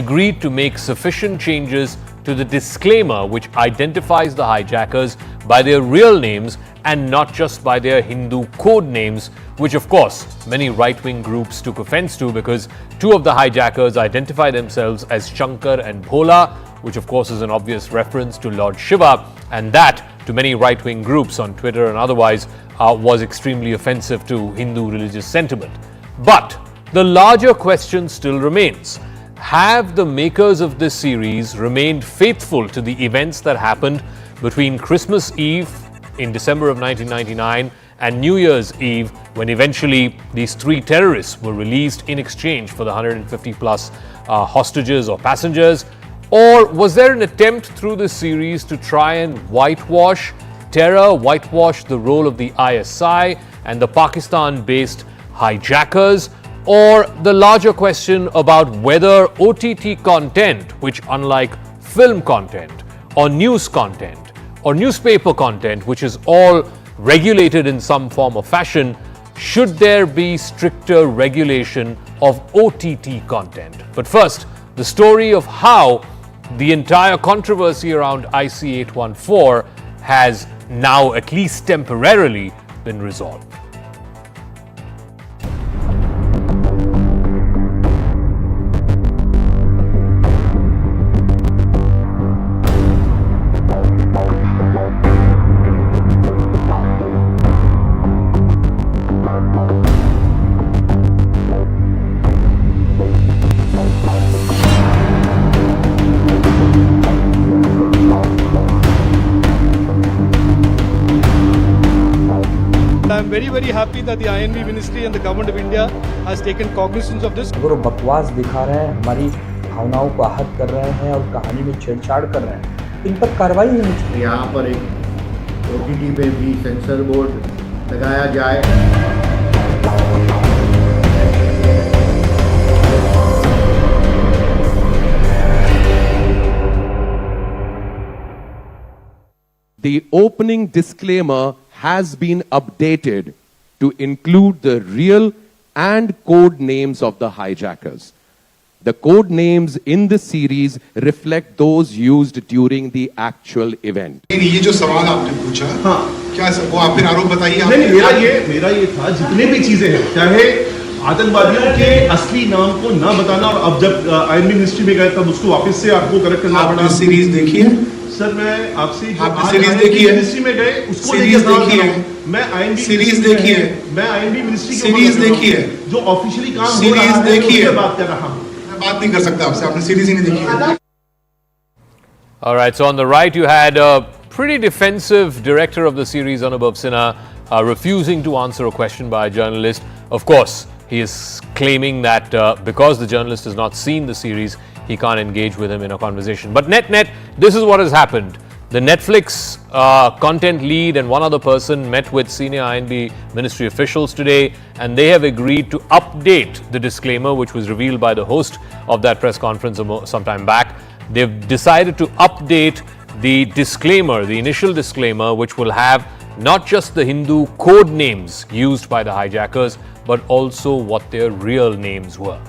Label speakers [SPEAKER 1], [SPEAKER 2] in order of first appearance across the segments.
[SPEAKER 1] agreed to make sufficient changes to the disclaimer which identifies the hijackers by their real names and not just by their Hindu code names, which of course many right-wing groups took offense to because two of the hijackers identify themselves as Shankar and Bhola, which of course is an obvious reference to Lord Shiva, and that to many right-wing groups on Twitter and otherwise was extremely offensive to Hindu religious sentiment. But the larger question still remains. Have the makers of this series remained faithful to the events that happened between Christmas Eve in December of 1999 and New Year's Eve, when eventually these three terrorists were released in exchange for the 150 plus hostages or passengers? Or was there an attempt through this series to try and whitewash terror, whitewash the role of the ISI and the Pakistan-based hijackers? Or the larger question about whether OTT content, which unlike film content or news content or newspaper content, which is all regulated in some form or fashion, should there be stricter regulation of OTT content? But first, the story of how the entire controversy around IC814 has now, at least temporarily, been resolved.
[SPEAKER 2] I'm very happy that the INB Ministry and the Government of India has taken cognizance of this.
[SPEAKER 3] अगर वो बकवास दिखा रहे हैं, हमारी भावनाओं को आहत कर रहे हैं और कहानी में छेड़छाड़ कर रहे हैं, इन पर कार्रवाई होनी चाहिए।
[SPEAKER 4] यहाँ पर एक OTT पे भी सेंसर बोर्ड लगाया जाए।
[SPEAKER 5] The opening disclaimer has been updated to include the real and code names of the hijackers. The code names in the series reflect those used during the actual event.
[SPEAKER 6] ये जो सवाल आपने पूछा, हाँ, क्या वो आप फिर आरोप बताइए।
[SPEAKER 7] नहीं, मेरा ये था, जितने भी चीजें हैं, चाहे आतंकवादियों के असली नाम को ना बताना, और अब जब आईएनबी मिनिस्ट्री में गए तब उसको वापस से आपको करेक्ट करना पड़ा।
[SPEAKER 6] आपने सीरीज देखी है?
[SPEAKER 7] सर मैं आपसे
[SPEAKER 6] सीरीज देखी है?
[SPEAKER 7] मिनिस्ट्री में गए उसको
[SPEAKER 6] सीरीज देखी है?
[SPEAKER 7] मैं आईएनबी
[SPEAKER 6] सीरीज देखी है?
[SPEAKER 7] मैं आईएनबी मिनिस्ट्री की
[SPEAKER 6] सीरीज देखी है?
[SPEAKER 7] जो ऑफिशियली काम हो रहा है उससे बात कर रहा हूं।
[SPEAKER 6] मैं बात नहीं कर सकता आपसे, आपने सीरीज ही नहीं देखी है।
[SPEAKER 1] All right, so on the right you had a pretty defensive director of the series, Anubhav Sinha, refusing to answer a question by a journalist. Of course, he is claiming that because the journalist has not seen the series, he can't engage with him in a conversation. But net, this is what has happened. The Netflix content lead and one other person met with senior INB ministry officials today, and they have agreed to update the disclaimer which was revealed by the host of that press conference some time back. They've decided to update the disclaimer, the initial disclaimer, which will have not just the Hindu code names used by the hijackers, but also what their real names were.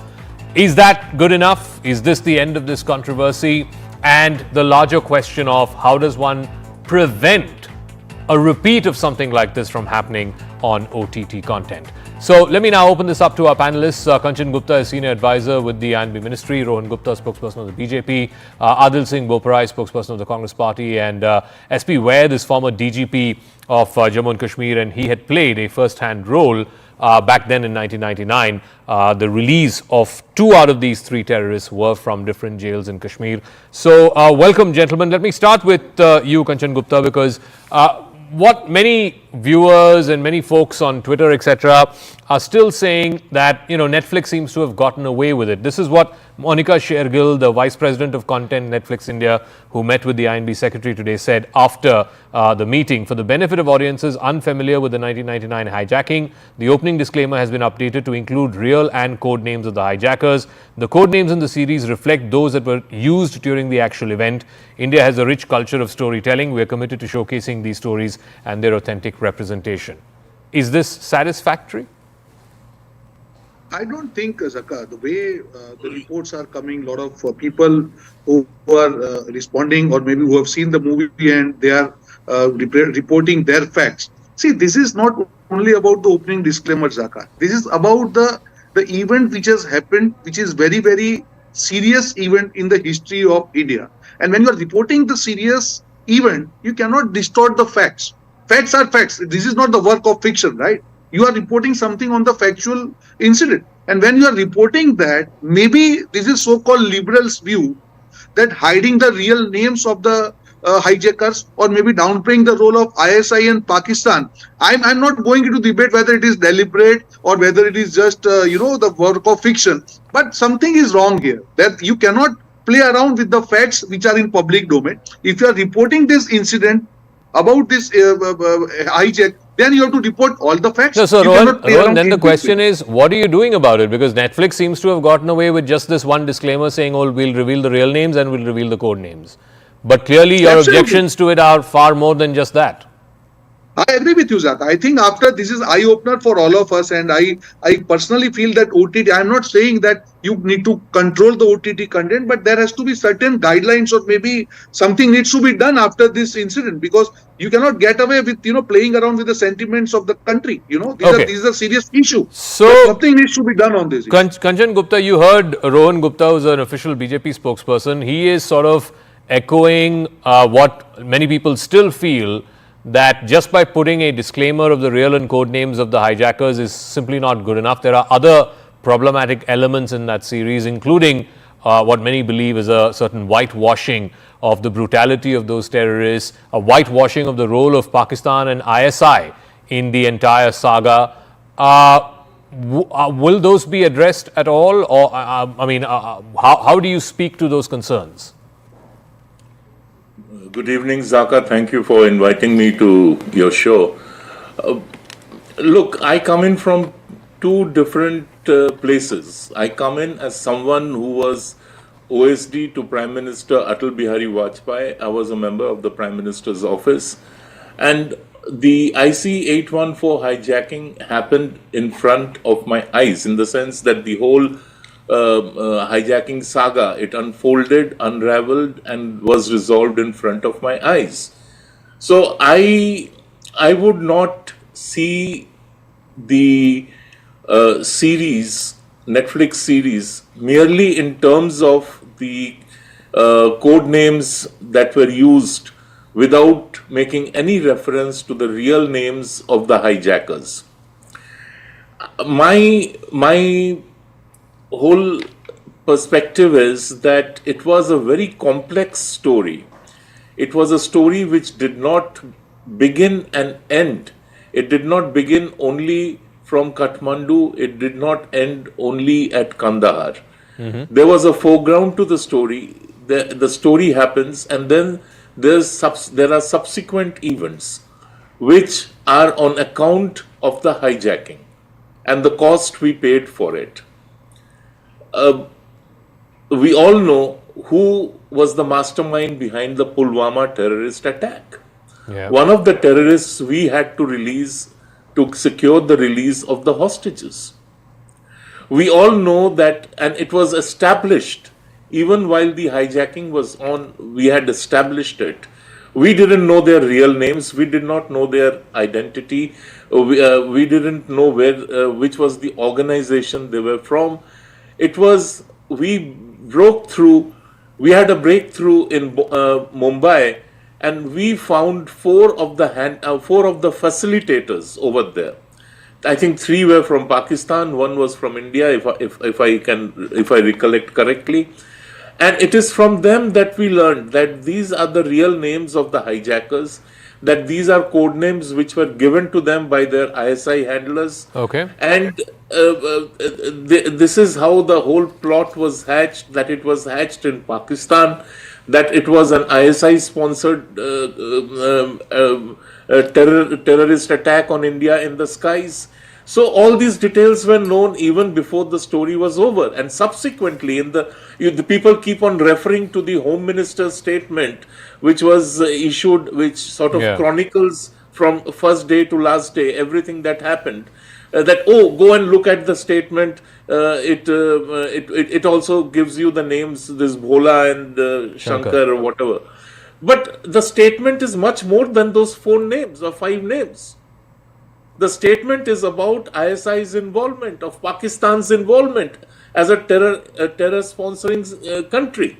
[SPEAKER 1] Is that good enough? Is this the end of this controversy? And the larger question of how does one prevent a repeat of something like this from happening on OTT content? So let me now open this up to our panelists. Kanchan Gupta is Senior Advisor with the INB Ministry, Rohan Gupta, spokesperson of the BJP, Adil Singh Boparai, spokesperson of the Congress Party, and SP Vaid is former DGP of Jammu and Kashmir, and he had played a first-hand role back then in 1999. The release of 2 out of these 3 terrorists were from different jails in Kashmir. So welcome, gentlemen. Let me start with you, Kanchan Gupta, because what many viewers and many folks on Twitter, etc., are still saying that, Netflix seems to have gotten away with it. This is what Monica Shergill, the Vice President of Content, Netflix India, who met with the INB Secretary today, said after the meeting. For the benefit of audiences unfamiliar with the 1999 hijacking, the opening disclaimer has been updated to include real and code names of the hijackers. The code names in the series reflect those that were used during the actual event. India has a rich culture of storytelling. We are committed to showcasing these stories and their authentic representation. Is this satisfactory?
[SPEAKER 8] I don't think, Zaka, the way the reports are coming, a lot of people who are responding or maybe who have seen the movie and they are reporting their facts. See, this is not only about the opening disclaimer, Zaka. This is about the event which has happened, which is very, very serious event in the history of India. And when you are reporting the serious event, you cannot distort the facts. Facts are facts. This is not the work of fiction, right? You are reporting something on the factual incident. And when you are reporting that, maybe this is so-called liberals' view that hiding the real names of the hijackers or maybe downplaying the role of ISI and Pakistan. I'm not going into debate whether it is deliberate or whether it is just, the work of fiction. But something is wrong here, that you cannot play around with the facts which are in public domain. If you are reporting this incident about this hijack, then you have to report all the facts.
[SPEAKER 1] No, so Rohan, then the question is, what are you doing about it? Because Netflix seems to have gotten away with just this one disclaimer saying, oh, we'll reveal the real names and we'll reveal the code names. But clearly your objections to it are far more than just that.
[SPEAKER 8] I agree with you, Zaka. I think after this is eye-opener for all of us, and I personally feel that OTT, I'm not saying that you need to control the OTT content, but there has to be certain guidelines or maybe something needs to be done after this incident, because you cannot get away with, playing around with the sentiments of the country. This is a serious issue. So something needs to be done on this.
[SPEAKER 1] Kanchan Gupta, you heard Rohan Gupta, who's an official BJP spokesperson. He is sort of echoing what many people still feel, that just by putting a disclaimer of the real and code names of the hijackers is simply not good enough. There are other problematic elements in that series, including what many believe is a certain whitewashing of the brutality of those terrorists, a whitewashing of the role of Pakistan and ISI in the entire saga. Will those be addressed at all? Or, how do you speak to those concerns?
[SPEAKER 9] Good evening, Zaka. Thank you for inviting me to your show. Look, I come in from two different places. I come in as someone who was OSD to Prime Minister Atal Bihari Vajpayee. I was a member of the Prime Minister's office. And the IC814 hijacking happened in front of my eyes, in the sense that the whole hijacking saga, it unfolded, unraveled, and was resolved in front of my eyes. So I would not see the Netflix series, merely in terms of the code names that were used without making any reference to the real names of the hijackers. My whole perspective is that it was a very complex story. It was a story which did not begin and end. It did not begin only from Kathmandu. It did not end only at Kandahar. Mm-hmm. There was a foreground to the story. The story happens, and then there are subsequent events which are on account of the hijacking and the cost we paid for it. We all know who was the mastermind behind the Pulwama terrorist attack. Yeah. One of the terrorists we had to release to secure the release of the hostages. We all know that, and it was established even while the hijacking was on, we had established it. We didn't know their real names. We did not know their identity. We didn't know which was the organization they were from. We broke through, we had a breakthrough in Mumbai, and we found four of the facilitators over there. I think 3 were from Pakistan, 1 was from India, if I recollect correctly. And it is from them that we learned that these are the real names of the hijackers, that these are code names which were given to them by their ISI handlers. Okay. And this is how the whole plot was hatched, that it was hatched in Pakistan, that it was an ISI-sponsored terrorist attack on India in the skies. So all these details were known even before the story was over. And subsequently, the people keep on referring to the Home Minister's statement, which was issued, which sort of chronicles from first day to last day everything that happened. that, oh, go and look at the statement. It also gives you the names, this Bhola and Shankar or whatever. But the statement is much more than those 4 names or 5 names. The statement is about ISI's involvement, of Pakistan's involvement as a terror sponsoring country,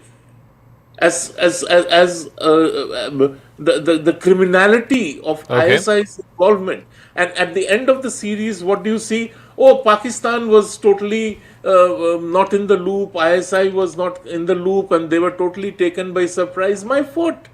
[SPEAKER 9] as the criminality of ISI's involvement. And at the end of the series, what do you see? Oh, Pakistan was totally not in the loop. ISI was not in the loop, and they were totally taken by surprise. My foot.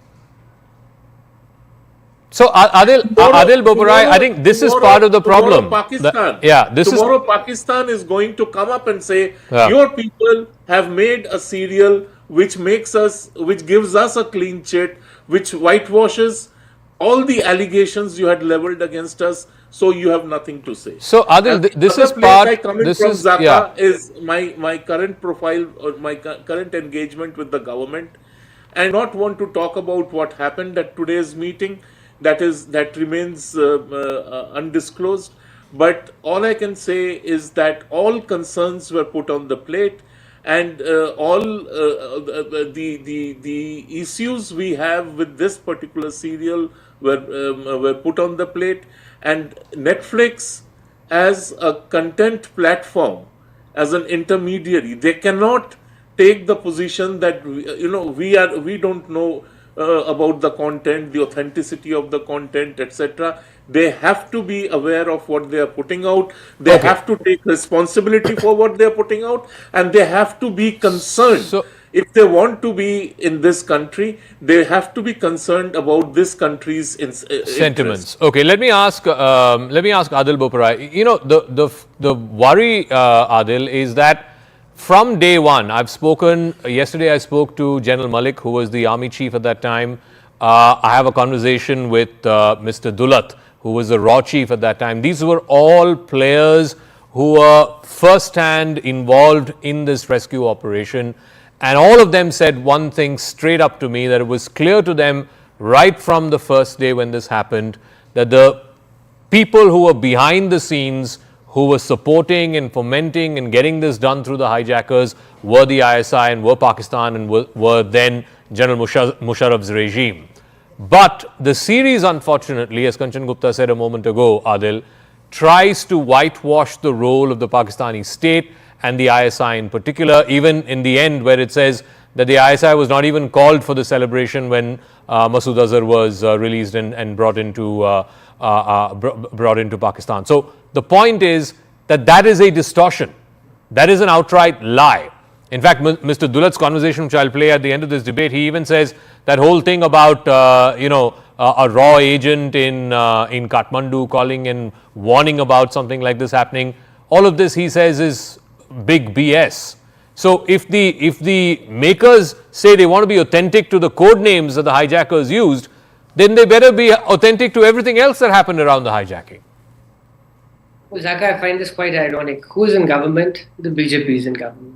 [SPEAKER 1] So Adil Boparai, I think this is part of the problem.
[SPEAKER 9] Tomorrow Pakistan is going to come up and say, your people have made a serial which gives us a clean chit, which whitewashes all the allegations you had leveled against us, so you have nothing to say.
[SPEAKER 1] So Adil, this is part.
[SPEAKER 9] Is my current profile or my current engagement with the government. I not want to talk about what happened at today's meeting. That remains undisclosed. But all I can say is that all concerns were put on the plate, and all the issues we have with this particular serial were put on the plate. And Netflix, as a content platform, as an intermediary, they cannot take the position that we don't know about the content, the authenticity of the content, etc. They have to be aware of what they are putting out. They have to take responsibility for what they are putting out, and they have to be concerned. So, if they want to be in this country, they have to be concerned about this country's sentiments.
[SPEAKER 1] Interest. Okay, let me ask Adil Boparai. You know, the worry, Adil, is that from day one, yesterday I spoke to General Malik, who was the army chief at that time. I have a conversation with Mr. Dulat, who was the RAW chief at that time. These were all players who were first-hand involved in this rescue operation. And all of them said one thing straight up to me, that it was clear to them right from the first day when this happened, that the people who were behind the scenes, who were supporting and fomenting and getting this done through the hijackers, were the ISI and were Pakistan and were then General Musharraf's regime. But the series, unfortunately, as Kanchan Gupta said a moment ago, Adil, tries to whitewash the role of the Pakistani state and the ISI in particular, even in the end where it says that the ISI was not even called for the celebration when Masood Azhar was released and brought into Pakistan. So the point is that is a distortion. That is an outright lie. In fact, Mr. Dulat's conversation, which I'll play at the end of this debate, he even says that whole thing about a raw agent in Kathmandu calling and warning about something like this happening. All of this, he says, is big BS. So if the makers say they want to be authentic to the code names that the hijackers used, then they better be authentic to everything else that happened around the hijacking.
[SPEAKER 10] Well, Zaka, I find this quite ironic. Who's in government? The BJP is in government.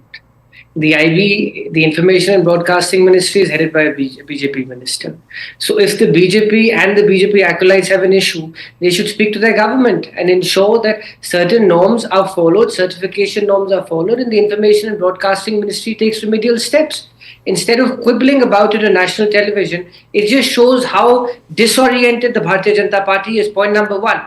[SPEAKER 10] The IB, the Information and Broadcasting Ministry, is headed by a BJP minister. So if the BJP and the BJP acolytes have an issue, they should speak to their government and ensure that certain norms are followed, certification norms are followed, and the Information and Broadcasting Ministry takes remedial steps. Instead of quibbling about it on national television, it just shows how disoriented the Bharatiya Janata Party is, point number one.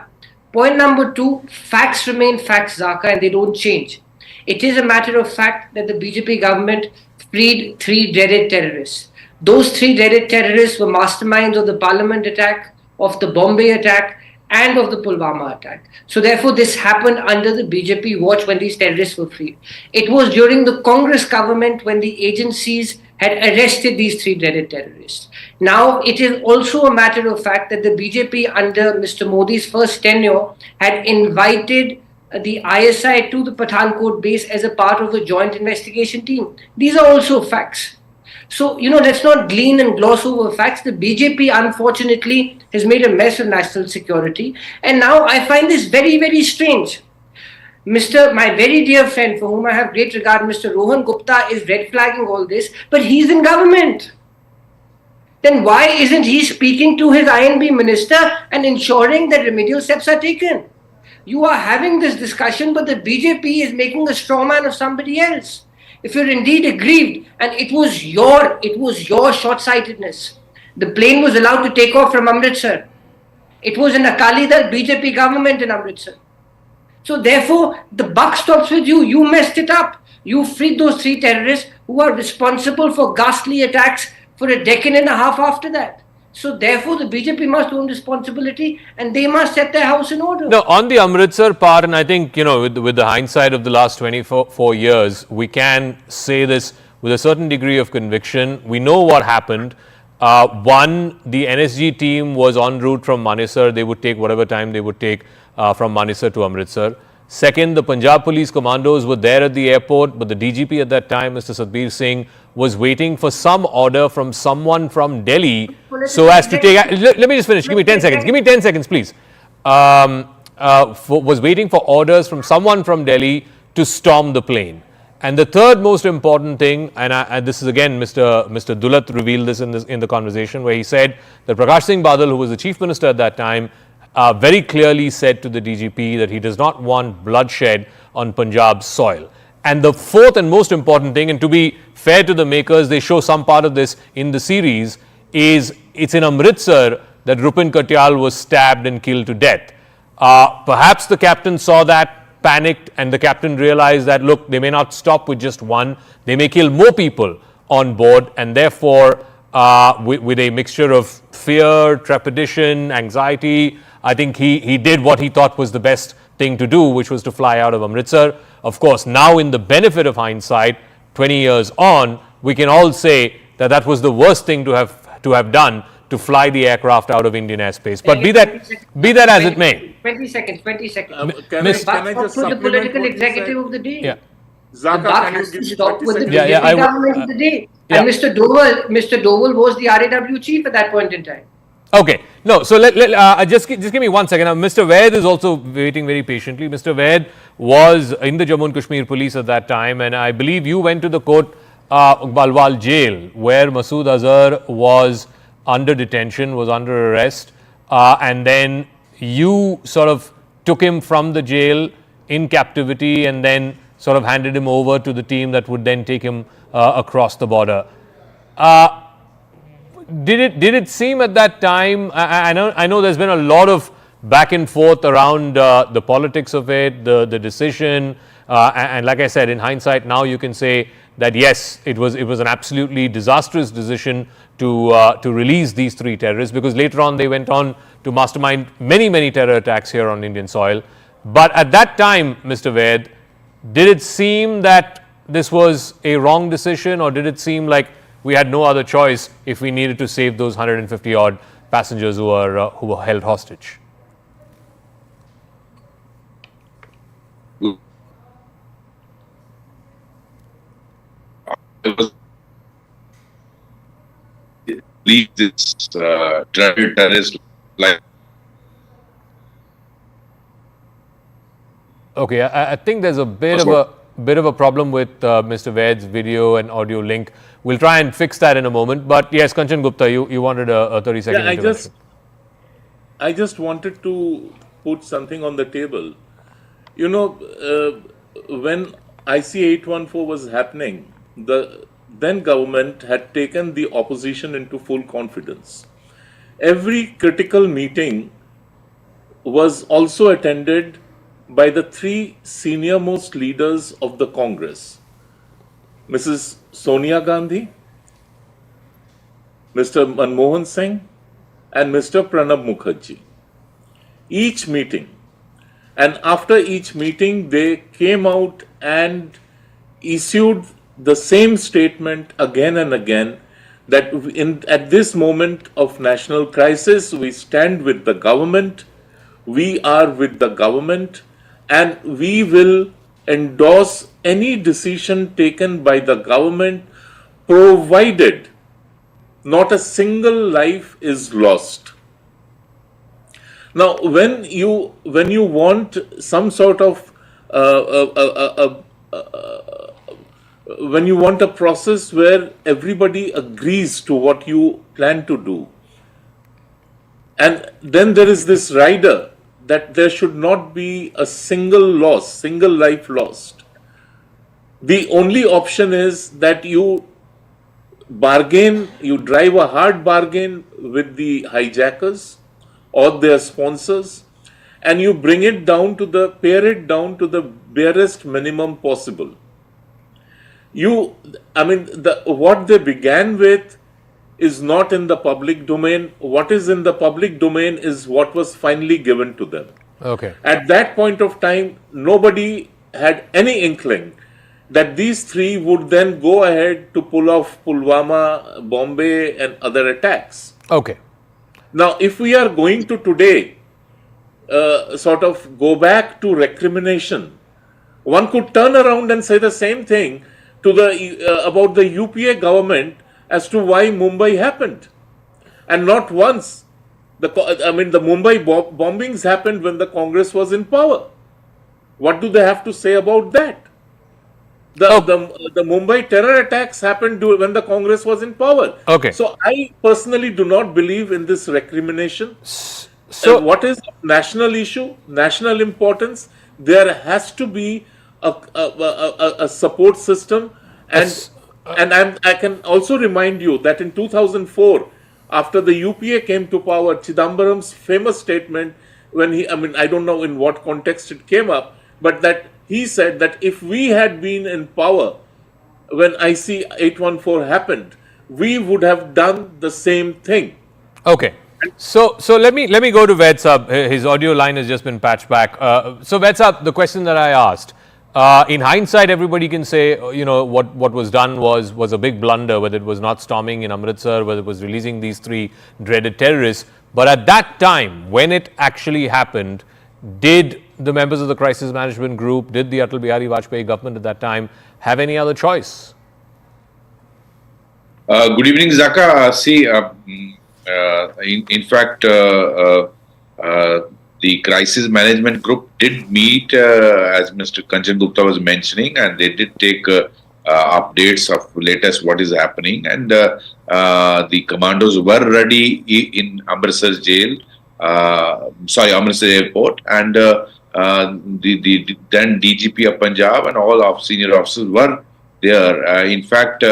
[SPEAKER 10] Point number two, facts remain facts, Zaka, and they don't change. It is a matter of fact that the BJP government freed 3 dreaded terrorists. Those 3 dreaded terrorists were masterminds of the Parliament attack, of the Bombay attack, and of the Pulwama attack. So therefore, this happened under the BJP watch when these terrorists were freed. It was during the Congress government when the agencies had arrested these 3 dreaded terrorists. Now, it is also a matter of fact that the BJP under Mr. Modi's first tenure had invited the ISI to the Pathankot base as a part of a joint investigation team. These are also facts. So, let's not glean and gloss over facts. The BJP, unfortunately, has made a mess of national security. And now I find this very, very strange. My very dear friend, for whom I have great regard, Mr. Rohan Gupta, is red flagging all this, but he's in government. Then why isn't he speaking to his INB minister and ensuring that remedial steps are taken? You are having this discussion, but the BJP is making a straw man of somebody else. If you're indeed aggrieved, and it was your short-sightedness. The plane was allowed to take off from Amritsar. It was an Akali Dal BJP government in Amritsar. So therefore, the buck stops with you. You messed it up. You freed those 3 terrorists who are responsible for ghastly attacks for a decade and a half after that. So therefore, the BJP must own responsibility and they must set their house in order.
[SPEAKER 1] No, on the Amritsar part, and I think, with the hindsight of the last 24 years, we can say this with a certain degree of conviction. We know what happened. One, the NSG team was en route from Manesar. They would take whatever time they would take from Manesar to Amritsar. Second, the Punjab Police commandos were there at the airport, but the DGP at that time, Mr. Satbir Singh, was waiting for some order from someone from Delhi so as to take... Let me just finish. Give me 10 seconds. Give me 10 seconds, please. Was waiting for orders from someone from Delhi to storm the plane. And the third most important thing, and this is again, Mr. Dulat revealed this in the conversation, where he said that Prakash Singh Badal, who was the chief minister at that time, very clearly said to the DGP that he does not want bloodshed on Punjab's soil. And the fourth and most important thing, and to be fair to the makers, they show some part of this in the series, is it's in Amritsar that Rupin Katyal was stabbed and killed to death. Perhaps the captain saw that, panicked, and the captain realized that, look, they may not stop with just one, they may kill more people on board, and therefore, with a mixture of fear, trepidation, anxiety, I think he did what he thought was the best thing to do, which was to fly out of Amritsar. Of course, now in the benefit of hindsight, 20 years on, we can all say that that was the worst thing to have done, to fly the aircraft out of Indian airspace. But be that as it may.
[SPEAKER 10] 20 seconds.
[SPEAKER 9] Can I just
[SPEAKER 10] the
[SPEAKER 9] supplement
[SPEAKER 10] political
[SPEAKER 9] what you
[SPEAKER 10] executive
[SPEAKER 9] said?
[SPEAKER 10] of the day.
[SPEAKER 1] Yeah.
[SPEAKER 9] Zaka,
[SPEAKER 10] The buck
[SPEAKER 9] can you
[SPEAKER 10] has to
[SPEAKER 9] give me
[SPEAKER 10] stop
[SPEAKER 9] 20
[SPEAKER 10] with the
[SPEAKER 9] seconds?
[SPEAKER 10] BJP government of the day.
[SPEAKER 1] Yeah.
[SPEAKER 10] And Mr. Doval was the R&AW chief at that point in time.
[SPEAKER 1] Okay. No, so just give me 1 second. Now, Mr. Vaid is also waiting very patiently. Mr. Vaid was in the Jammu and Kashmir police at that time, and I believe you went to the court, Balwal jail, where Masood Azhar was under detention, was under arrest, and then you sort of took him from the jail in captivity and then sort of handed him over to the team that would then take him across the border. Did it seem at that time, I know there's been a lot of back and forth around the politics of it, the decision, and like I said, in hindsight now you can say that yes, it was an absolutely disastrous decision to release these 3 terrorists, because later on they went on to mastermind many terror attacks here on Indian soil. But at that time, Mr. Vaid, did it seem that this was a wrong decision, or did it seem like we had no other choice if we needed to save those 150 odd passengers who were held hostage?
[SPEAKER 11] Leave this terrorist like.
[SPEAKER 1] Okay, I think there's a bit of a problem with Mr. Vaid's video and audio link. We'll try and fix that in a moment. But yes, Kanchan Gupta, you wanted a 30-second intervention.
[SPEAKER 9] I just wanted to put something on the table. When IC814 was happening, the then government had taken the opposition into full confidence. Every critical meeting was also attended by the 3 senior-most leaders of the Congress, Mrs. Sonia Gandhi, Mr. Manmohan Singh, and Mr. Pranab Mukherjee. Each meeting, and after each meeting, they came out and issued the same statement again and again, that at this moment of national crisis, we stand with the government, we are with the government, and we will endorse any decision taken by the government, provided not a single life is lost. Now, when you want some sort of when you want a process where everybody agrees to what you plan to do, and then there is this rider that there should not be a single life lost. The only option is that you drive a hard bargain with the hijackers or their sponsors, and you pare it down to the barest minimum possible. What they began with is not in the public domain. What is in the public domain is what was finally given to them.
[SPEAKER 1] Okay.
[SPEAKER 9] At that point of time, nobody had any inkling that these three would then go ahead to pull off Pulwama, Bombay, and other attacks.
[SPEAKER 1] Okay.
[SPEAKER 9] Now, if we are going to today sort of go back to recrimination, one could turn around and say the same thing to about the UPA government as to why Mumbai happened. And not once. The Mumbai bombings happened when the Congress was in power. What do they have to say about that? The Mumbai terror attacks happened when the Congress was in power.
[SPEAKER 1] Okay.
[SPEAKER 9] So I personally do not believe in this recrimination. So what is national issue, national importance? There has to be a support system, and I can also remind you that in 2004, after the UPA came to power, Chidambaram's famous statement, when I don't know in what context it came up, but that he said that if we had been in power when IC814 happened, we would have done the same thing.
[SPEAKER 1] Okay. So let me go to Ved Sab. His audio line has just been patched back. So Ved Sab, the question that I asked, in hindsight, everybody can say, what was done was a big blunder, whether it was not storming in Amritsar, whether it was releasing these three dreaded terrorists. But at that time, when it actually happened, did the members of the crisis management group, did the Atal Bihari Vajpayee government at that time have any other choice?
[SPEAKER 11] Good evening, Zaka. In fact, the crisis management group did meet, as Mr. Kanchan Gupta was mentioning, and they did take updates of latest what is happening. And the commandos were ready in Amritsar jail, Amritsar airport, and the then DGP of Punjab and all of senior officers were there. In fact,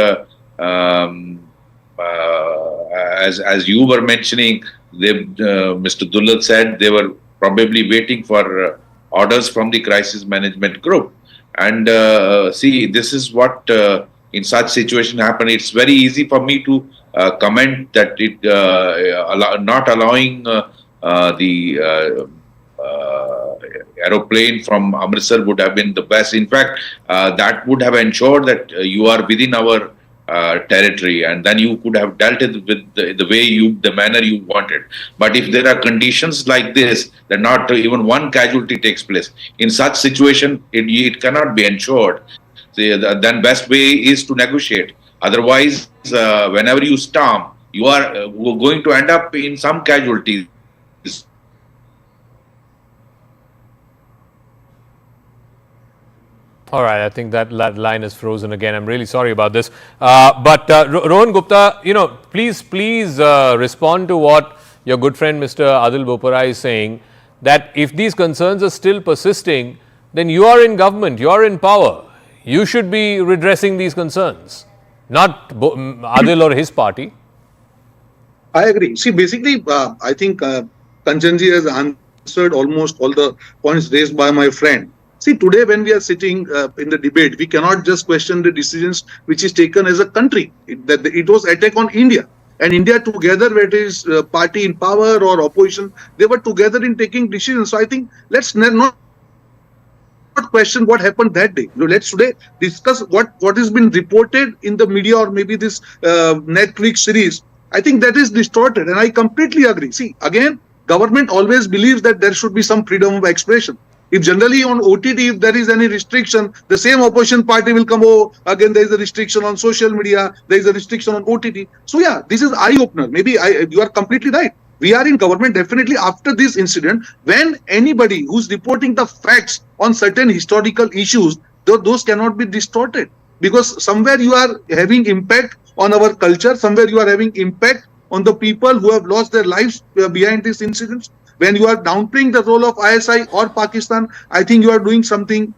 [SPEAKER 11] as you were mentioning, Mr. Dulat said they were probably waiting for orders from the crisis management group. And this is what in such situation happened. It's very easy for me to comment that it not allowing the aeroplane from Amritsar would have been the best. In fact, that would have ensured that you are within our territory, and then you could have dealt it with the manner you wanted. But if there are conditions like this, that not even one casualty takes place, in such situation, it cannot be ensured. Then best way is to negotiate. Otherwise, whenever you storm, you are going to end up in some casualties.
[SPEAKER 1] All right, I think that line is frozen again. I'm really sorry about this. But Rohan Gupta, please respond to what your good friend Mr. Adil Bopara is saying, that if these concerns are still persisting, then you are in government, you are in power. You should be redressing these concerns, not Adil or his party.
[SPEAKER 8] I agree. See, basically, I think Kanchanji has answered almost all the points raised by my friend. See, today when we are sitting in the debate, we cannot just question the decisions which is taken as a country. It was attack on India. And India together, whether it is party in power or opposition, they were together in taking decisions. So I think let's not question what happened that day. Let's today discuss what has been reported in the media or maybe this Netflix series. I think that is distorted, and I completely agree. See, again, government always believes that there should be some freedom of expression. If generally on OTT, if there is any restriction, the same opposition party will come, oh, again, there is a restriction on social media, there is a restriction on OTT. So yeah, this is eye-opener. Maybe you are completely right. We are in government definitely after this incident, when anybody who's reporting the facts on certain historical issues, those cannot be distorted. Because somewhere you are having impact on our culture, somewhere you are having impact on the people who have lost their lives behind these incidents. when you are downplaying the role of ISI or Pakistan, I think you are doing something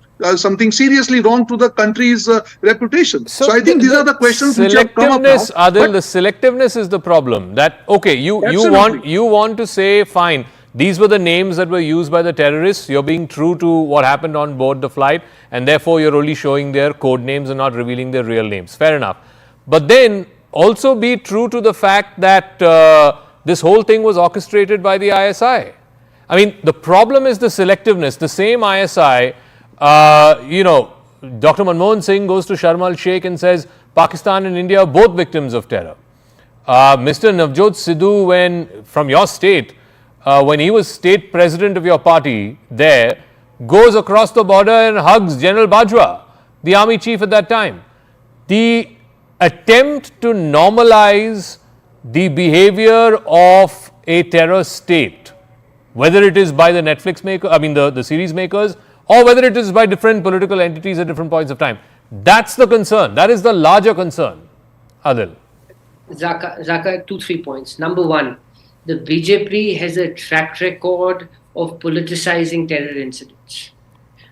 [SPEAKER 8] seriously wrong to the country's reputation. So I think these are the questions which have come up now.
[SPEAKER 1] Adil, the selectiveness is the problem. That okay, you want to say fine. These were the names that were used by the terrorists. You're being true to what happened on board the flight, and therefore you're only showing their code names and not revealing their real names. Fair enough. But then also be true to the fact that this whole thing was orchestrated by the ISI. I mean, the problem is the selectiveness. The same ISI, Dr. Manmohan Singh goes to Sharm el-Sheikh and says Pakistan and India are both victims of terror. Mr. Navjot Sidhu, from your state, when he was state president of your party there, goes across the border and hugs General Bajwa, the army chief at that time. The attempt to normalize the behavior of a terror state, whether it is by the Netflix maker, the series makers, or whether it is by different political entities at different points of time. That's the concern. That is the larger concern. Adil.
[SPEAKER 10] Zaka, 2-3 points. Number one, the BJP has a track record of politicizing terror incidents.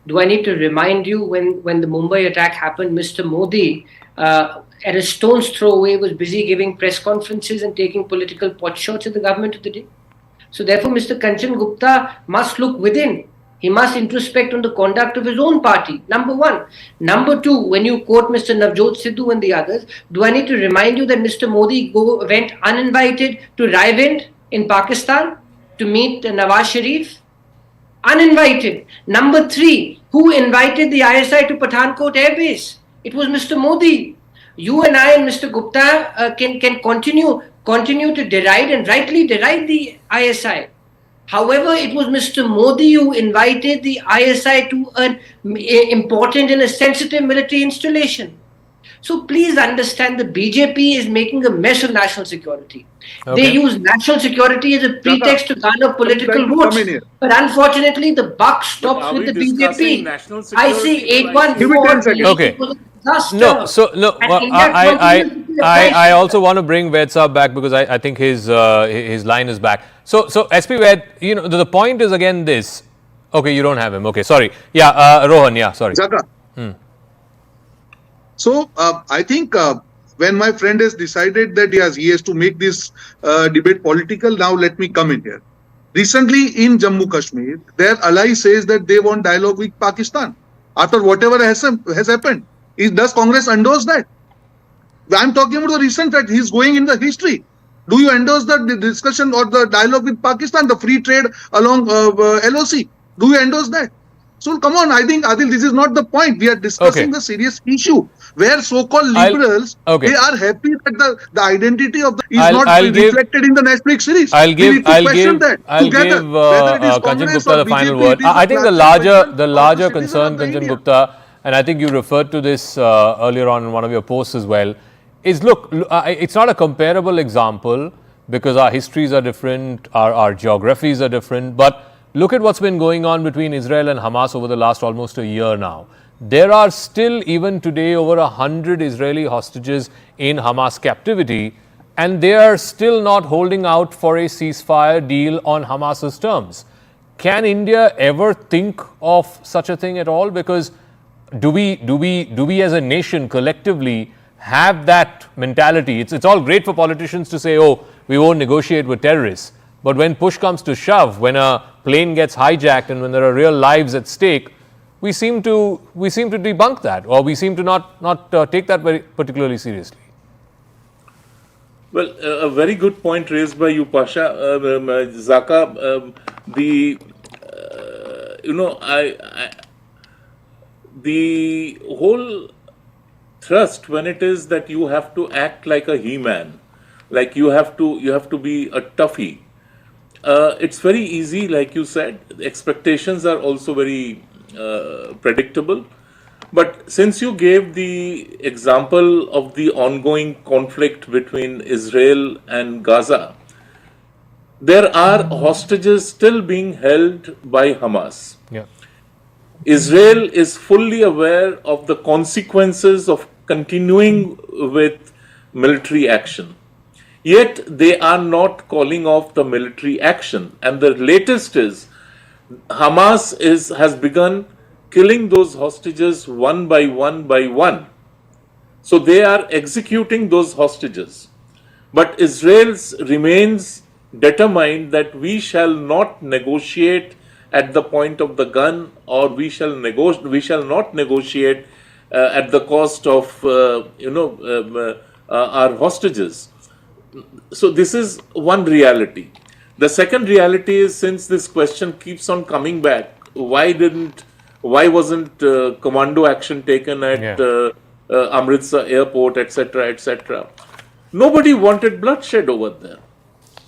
[SPEAKER 10] Do I need to remind you when the Mumbai attack happened, Mr. Modi, at a stone's throw away, was busy giving press conferences and taking political potshots at the government of the day? So therefore, Mr. Kanchan Gupta must look within. He must introspect on the conduct of his own party, number one. Number two, when you quote Mr. Navjot Sidhu and the others, do I need to remind you that Mr. Modi went uninvited to Rawalpindi in Pakistan to meet Nawaz Sharif? Uninvited. Number three, who invited the ISI to Pathankot Air Base? It was Mr. Modi. You and I and Mr. Gupta can continue to deride and rightly deride the ISI. However, it was Mr. Modi who invited the ISI to an important and a sensitive military installation. So please understand, the BJP is making a mess of national security. Okay. They use national security as a pretext to garner political votes. But unfortunately, the buck stops with the BJP. IC814.
[SPEAKER 1] Okay. I also want to bring Ved Saab back because I think his line is back. So SP Ved, the point is again this. Okay, you don't have him. Okay, sorry. Yeah, Rohan. Yeah, sorry.
[SPEAKER 8] So I think when my friend has decided that he has to make this debate political, now let me come in here. Recently in Jammu Kashmir, their ally says that they want dialogue with Pakistan after whatever has happened. Does Congress endorse that? I'm talking about the recent fact. He's going in the history. Do you endorse the discussion or the dialogue with Pakistan, the free trade along LOC? Do you endorse that? So come on, I think, Adil, this is not the point. We are discussing the serious issue where so-called liberals, they are happy that the identity of the is not reflected in the Netflix series.
[SPEAKER 1] I'll give Kanchan Gupta the final word. I think the larger concern, Kanchan Gupta, and I think you referred to this earlier on in one of your posts as well, is look, it's not a comparable example because our histories are different, our geographies are different, but look at what's been going on between Israel and Hamas over the last almost a year now. There are still, even today, over 100 Israeli hostages in Hamas captivity, and they are still not holding out for a ceasefire deal on Hamas's terms. Can India ever think of such a thing at all? Because do we as a nation collectively have that mentality? It's all great for politicians to say, oh, we won't negotiate with terrorists. But when push comes to shove, when a plane gets hijacked and when there are real lives at stake, we seem to debunk that, or we seem to not take that very particularly seriously.
[SPEAKER 9] Well, a very good point raised by you, Pasha. Zaka, the whole thrust when it is that you have to act like a he-man, like you have to be a toughie. It's very easy, like you said. Expectations are also very predictable. But since you gave the example of the ongoing conflict between Israel and Gaza, there are hostages still being held by Hamas.
[SPEAKER 1] Yeah.
[SPEAKER 9] Israel is fully aware of the consequences of continuing with military action. Yet they are not calling off the military action. And the latest is Hamas has begun killing those hostages one by one by one. So they are executing those hostages. But Israel remains determined that we shall not negotiate at the point of the gun, or we shall not negotiate at the cost of our hostages. So this is one reality. The second reality is, since this question keeps on coming back, why wasn't commando action taken at Amritsar airport, etc., etc.? Nobody wanted bloodshed over there.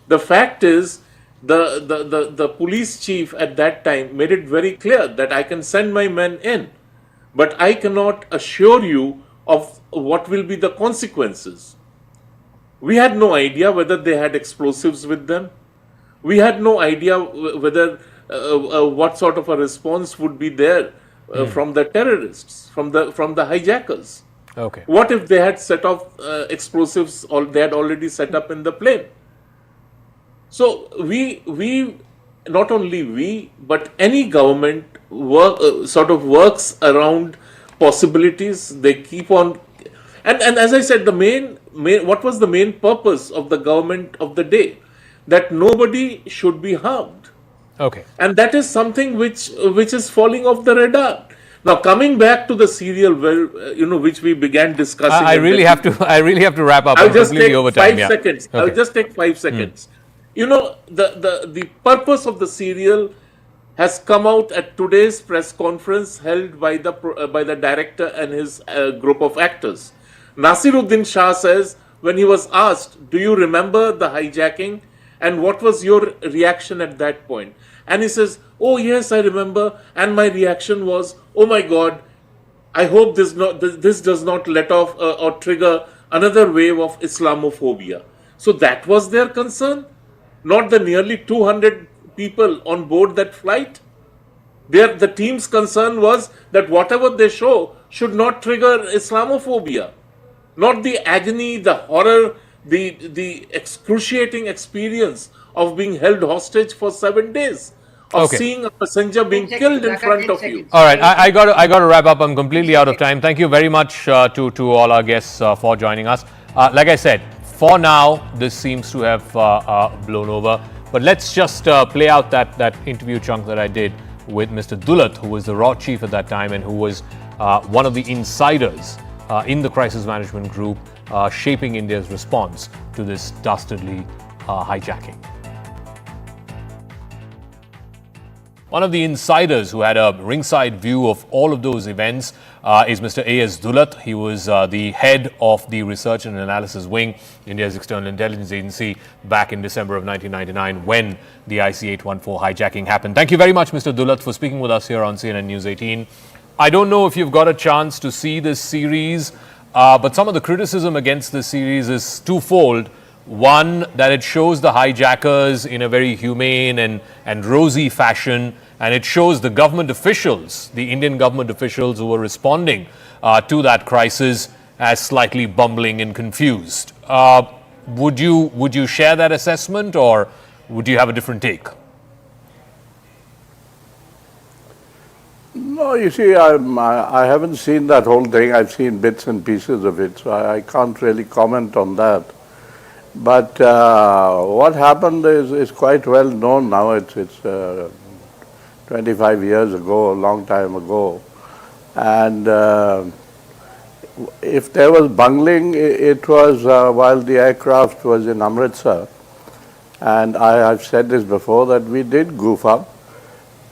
[SPEAKER 9] The fact is, the police chief at that time made it very clear that I can send my men in, but I cannot assure you of what will be the consequences. We had no idea whether they had explosives with them. We had no idea whether what sort of a response would be there from the terrorists, from the hijackers.
[SPEAKER 1] Okay.
[SPEAKER 9] What if they had set off explosives, or they had already set up in the plane? So we not only we, but any government works around possibilities. They keep on, and as I said, what was the main purpose of the government of the day? That nobody should be harmed.
[SPEAKER 1] Okay.
[SPEAKER 9] And that is something which is falling off the radar. Now, coming back to the serial, which we began discussing.
[SPEAKER 1] I really have to wrap up.
[SPEAKER 9] I'll just take
[SPEAKER 1] over
[SPEAKER 9] 5
[SPEAKER 1] time.
[SPEAKER 9] seconds.
[SPEAKER 1] Okay.
[SPEAKER 9] I'll just take 5 seconds. The purpose of the serial has come out at today's press conference held by the director and his group of actors. Nasiruddin Shah says, when he was asked, "Do you remember the hijacking? And what was your reaction at that point?" And he says, "Oh yes, I remember. And my reaction was, oh my God, I hope this does not let off or trigger another wave of Islamophobia." So that was their concern, not the nearly 200 people on board that flight. The team's concern was that whatever they show should not trigger Islamophobia, not the agony, the horror, the excruciating experience of being held hostage for 7 days, of seeing a passenger being killed in front of you.
[SPEAKER 1] All right, I got to wrap up. I'm completely out of time. Thank you very much to all our guests for joining us. Like I said, for now, this seems to have blown over. But let's just play out that interview chunk that I did with Mr. Dulat, who was the RAW chief at that time and who was one of the insiders in the crisis management group shaping India's response to this dastardly hijacking. One of the insiders who had a ringside view of all of those events is Mr. A.S. Dulat. He was the head of the Research and Analysis Wing, India's external intelligence agency, back in December of 1999 when the IC814 hijacking happened. Thank you very much, Mr. Dulat, for speaking with us here on CNN News 18. I don't know if you've got a chance to see this series, but some of the criticism against this series is twofold. One, that it shows the hijackers in a very humane and rosy fashion, and it shows the government officials, the Indian government officials who were responding to that crisis as slightly bumbling and confused. Would you share that assessment, or would you have a different take?
[SPEAKER 12] No, you see, I haven't seen that whole thing. I've seen bits and pieces of it, so I can't really comment on that. But what happened is quite well known now. It's 25 years ago, a long time ago. And if there was bungling, it was while the aircraft was in Amritsar. And I've said this before, that we did goof up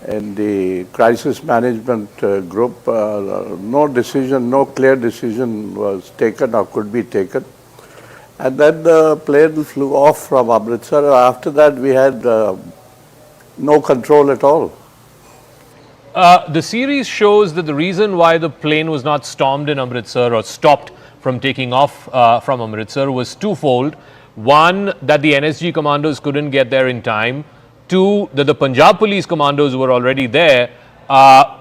[SPEAKER 12] in the crisis management group. No clear decision was taken or could be taken. And then the plane flew off from Amritsar. After that, we had no control at all.
[SPEAKER 1] The series shows that the reason why the plane was not stormed in Amritsar or stopped from taking off from Amritsar was twofold. One, that the NSG commandos couldn't get there in time. Two, that the Punjab police commandos who were already there,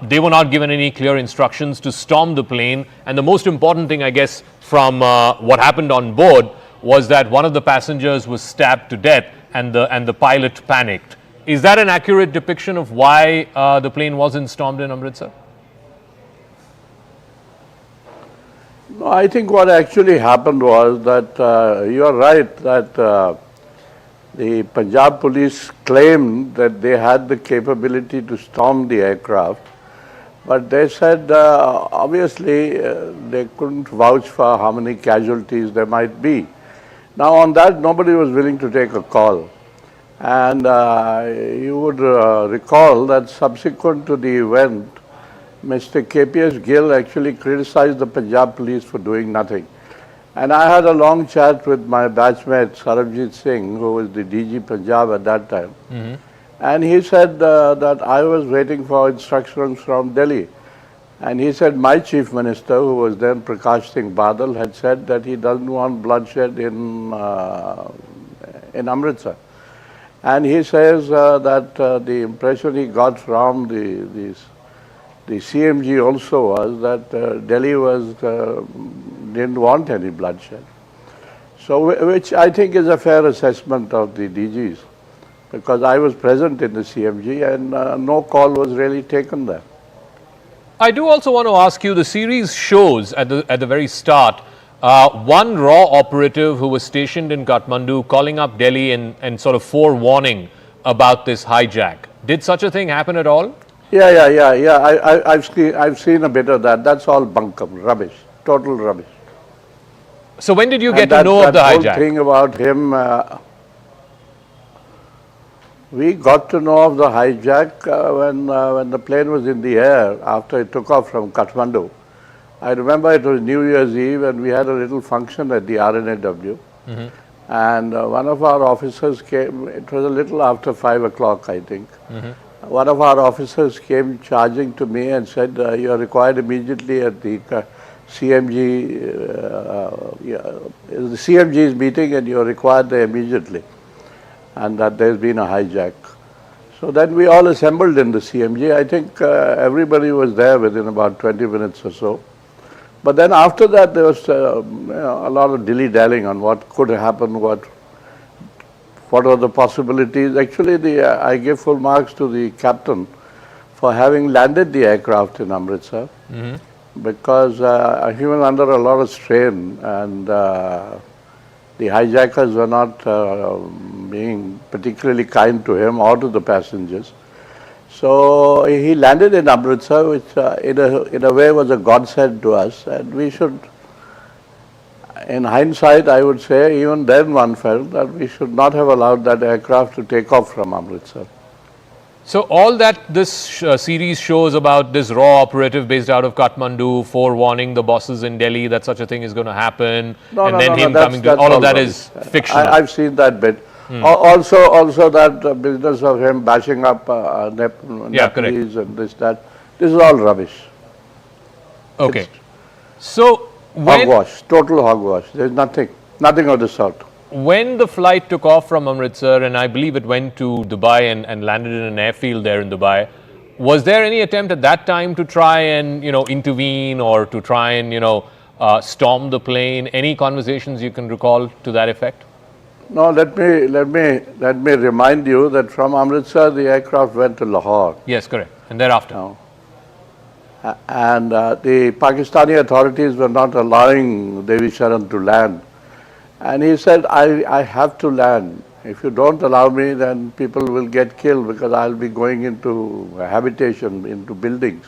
[SPEAKER 1] they were not given any clear instructions to storm the plane. And the most important thing, I guess, from what happened on board was that one of the passengers was stabbed to death and the pilot panicked. Is that an accurate depiction of why the plane wasn't stormed in Amritsar?
[SPEAKER 12] No, I think what actually happened was that you are right that the Punjab police claimed that they had the capability to storm the aircraft, but they said obviously they couldn't vouch for how many casualties there might be. Now on that nobody was willing to take a call, and you would recall that subsequent to the event, Mr. KPS Gill actually criticized the Punjab police for doing nothing. And I had a long chat with my batchmate Sarabjit Singh, who was the DG Punjab at that time. And he said that I was waiting for instructions from Delhi. And he said my chief minister, who was then Prakash Singh Badal, had said that he doesn't want bloodshed in Amritsar. And he says that the impression he got from the CMG also was that Delhi didn't want any bloodshed. So, which I think is a fair assessment of the DGs, because I was present in the CMG and no call was really taken there.
[SPEAKER 1] I do also want to ask you, the series shows at the very start one RAW operative who was stationed in Kathmandu calling up Delhi and sort of forewarning about this hijack. Did such a thing happen at all?
[SPEAKER 12] Yeah. I've seen a bit of that. That's all bunkum, rubbish, total rubbish.
[SPEAKER 1] So when did you get to know of the hijack?
[SPEAKER 12] That whole thing about him, we got to know of the hijack when the plane was in the air after it took off from Kathmandu. I remember it was New Year's Eve and we had a little function at the R&AW. And one of our officers came, it was a little after 5 o'clock I think. One of our officers came charging to me and said, you are required immediately at the CMG, the CMG is meeting and you are required there immediately, and that there's been a hijack. So then we all assembled in the CMG. I think everybody was there within about 20 minutes or so. But then after that there was a lot of dilly-dallying on what could happen, what are the possibilities. Actually, I give full marks to the captain for having landed the aircraft in Amritsar, because he was under a lot of strain and the hijackers were not being particularly kind to him or to the passengers. So he landed in Amritsar, which in a way was a godsend to us, and we should, in hindsight, I would say, even then one felt that we should not have allowed that aircraft to take off from Amritsar.
[SPEAKER 1] So all that this series shows about this RAW operative based out of Kathmandu forewarning the bosses in Delhi that such a thing is going to happen, coming to all of that is fictional.
[SPEAKER 12] I've seen that bit. Also that business of him bashing up Nepalese and this is all rubbish.
[SPEAKER 1] Okay.
[SPEAKER 12] It's hogwash, total hogwash. There's nothing of the sort.
[SPEAKER 1] When the flight took off from Amritsar, and I believe it went to Dubai and landed in an airfield there in Dubai, was there any attempt at that time to try and intervene or to try and storm the plane? Any conversations you can recall to that effect?
[SPEAKER 12] No, let me remind you that from Amritsar the aircraft went to Lahore.
[SPEAKER 1] Yes, correct. And thereafter?
[SPEAKER 12] No. And the Pakistani authorities were not allowing Devi Sharan to land. And he said, I have to land. If you don't allow me, then people will get killed because I'll be going into habitation, into buildings.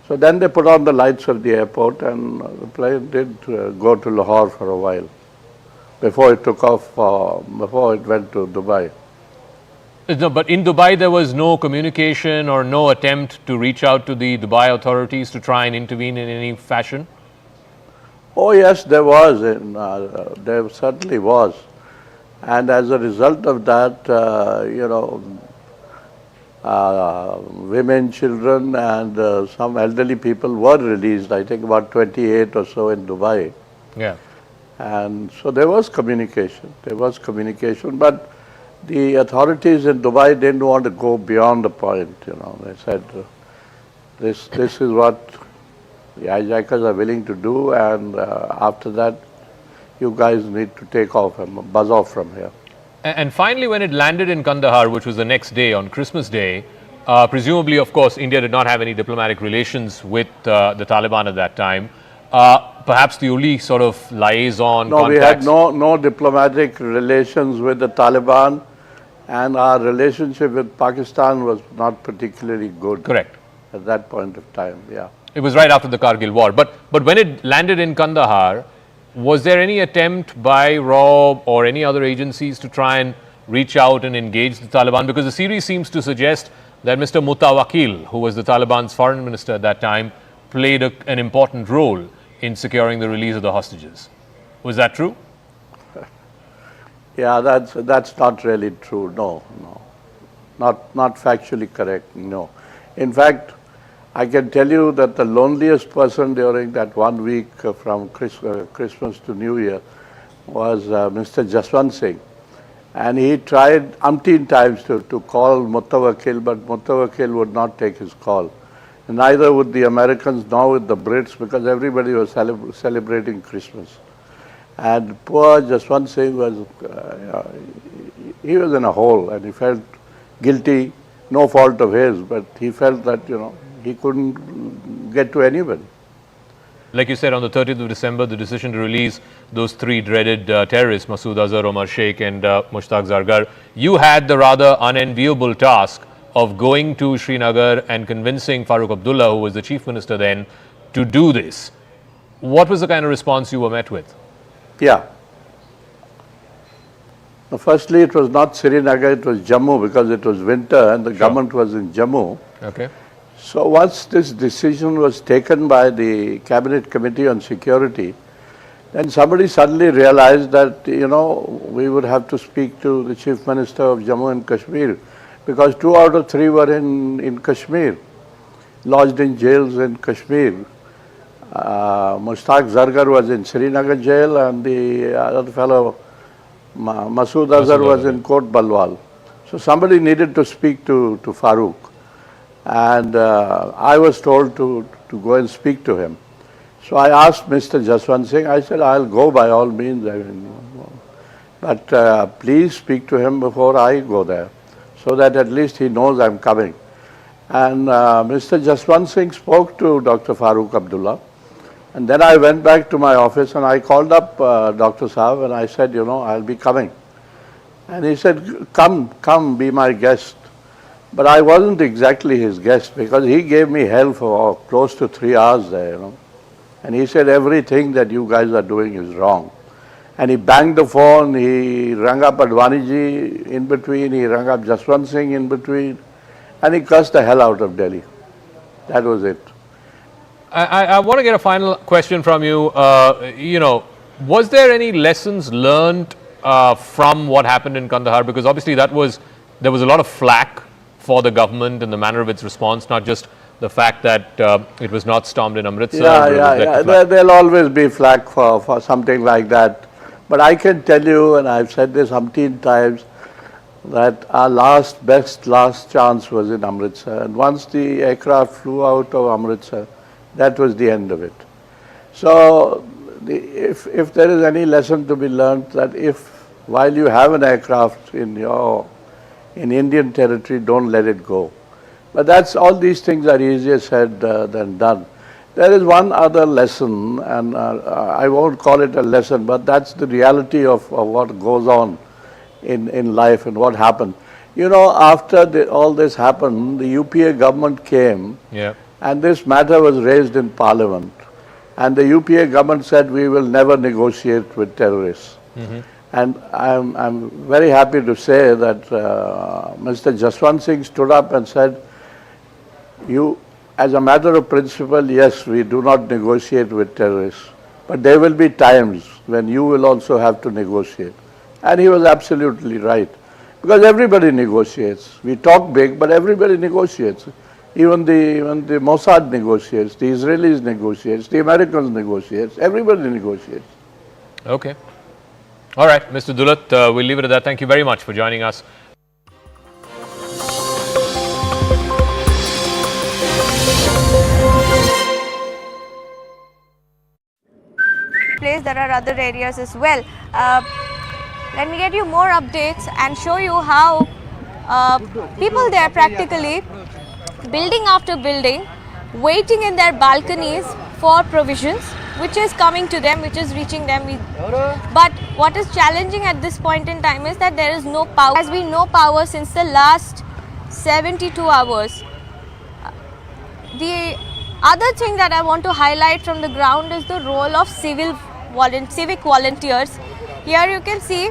[SPEAKER 12] So then they put on the lights of the airport and the plane did go to Lahore for a while before it took off, before it went to Dubai.
[SPEAKER 1] No, but in Dubai there was no communication or no attempt to reach out to the Dubai authorities to try and intervene in any fashion?
[SPEAKER 12] Oh yes, there was. There certainly was. And as a result of that, women, children and some elderly people were released, I think about 28 or so in Dubai.
[SPEAKER 1] Yeah.
[SPEAKER 12] And so there was communication, but the authorities in Dubai didn't want to go beyond the point, They said, this is what the hijackers are willing to do, and after that, you guys need to take off and buzz off from here.
[SPEAKER 1] And finally, when it landed in Kandahar, which was the next day on Christmas Day, presumably, of course, India did not have any diplomatic relations with the Taliban at that time. Perhaps the only sort of liaison
[SPEAKER 12] No,
[SPEAKER 1] contacts.
[SPEAKER 12] we had no diplomatic relations with the Taliban, and our relationship with Pakistan was not particularly good.
[SPEAKER 1] Correct.
[SPEAKER 12] At that point of time, yeah.
[SPEAKER 1] It was right after the Kargil war. But when it landed in Kandahar, was there any attempt by RAW or any other agencies to try and reach out and engage the Taliban? Because the series seems to suggest that Mr. Mutawakil, who was the Taliban's foreign minister at that time, played an important role in securing the release of the hostages. Was that true?
[SPEAKER 12] Yeah, that's not really true. No, not factually correct. No, in fact, I can tell you that the loneliest person during that 1 week from Christmas to New Year was Mr. Jaswant Singh, and he tried umpteen times to call Mutawakil, but Mutawakil would not take his call. And neither would the Americans nor with the Brits, because everybody was celebrating Christmas. And poor Jaswant Singh was, he was in a hole, and he felt guilty, no fault of his, but he felt that, he couldn't get to anybody.
[SPEAKER 1] Like you said, on the 30th of December, the decision to release those three dreaded terrorists, Masood Azhar, Omar Sheikh and Mushtaq Zargar, you had the rather unenviable task of going to Srinagar and convincing Farooq Abdullah, who was the chief minister then, to do this. What was the kind of response you were met with?
[SPEAKER 12] Yeah. Now, firstly, it was not Srinagar, it was Jammu, because it was winter and the government was in Jammu.
[SPEAKER 1] Okay.
[SPEAKER 12] So once this decision was taken by the Cabinet Committee on Security, then somebody suddenly realized that, we would have to speak to the Chief Minister of Jammu and Kashmir, because 2 out of 3 were in Kashmir, lodged in jails in Kashmir. Mushtaq Zargar was in Srinagar jail, and the other fellow, Masood Azhar, was in Kot Balwal. So somebody needed to speak to Farooq. And I was told to go and speak to him. So I asked Mr. Jaswant Singh, I said, I'll go by all means, but please speak to him before I go there, so that at least he knows I'm coming. And Mr. Jaswant Singh spoke to Dr. Farooq Abdullah. And then I went back to my office and I called up Dr. Saab and I said, I'll be coming. And he said, come, be my guest. But I wasn't exactly his guest, because he gave me hell for close to 3 hours there, And he said, everything that you guys are doing is wrong. And he banged the phone, he rang up Advaniji in between, he rang up Jaswant Singh in between, and he cursed the hell out of Delhi. That was it.
[SPEAKER 1] I want to get a final question from you. Was there any lessons learned from what happened in Kandahar? Because obviously there was a lot of flack for the government and the manner of its response, not just the fact that it was not stormed in Amritsar.
[SPEAKER 12] Yeah. There'll always be flack for something like that. But I can tell you, and I've said this umpteen times, that our last chance was in Amritsar. And once the aircraft flew out of Amritsar, that was the end of it. So if there is any lesson to be learned, that while you have an aircraft in Indian territory, don't let it go. But all these things are easier said than done. There is one other lesson, and I won't call it a lesson, but that's the reality of what goes on in life and what happened. After all this happened, the UPA government came, and this matter was raised in Parliament. And the UPA government said, we will never negotiate with terrorists. And I'm very happy to say that Mr. Jaswant Singh stood up and said, as a matter of principle, yes, we do not negotiate with terrorists, but there will be times when you will also have to negotiate. And he was absolutely right, because everybody negotiates. We talk big, but everybody negotiates. Even the Mossad negotiates, the Israelis negotiate, the Americans negotiate, everybody negotiates.
[SPEAKER 1] Okay. All right, Mr. Dulat, we'll leave it at that. Thank you very much for joining us.
[SPEAKER 13] place, there are other areas as well. Let me get you more updates and show you how people there practically building after building, waiting in their balconies for provisions, which is coming to them, which is reaching them. But what is challenging at this point in time is that there is no power. There has been no power since the last 72 hours. The other thing that I want to highlight from the ground is the role of civic volunteers. Here you can see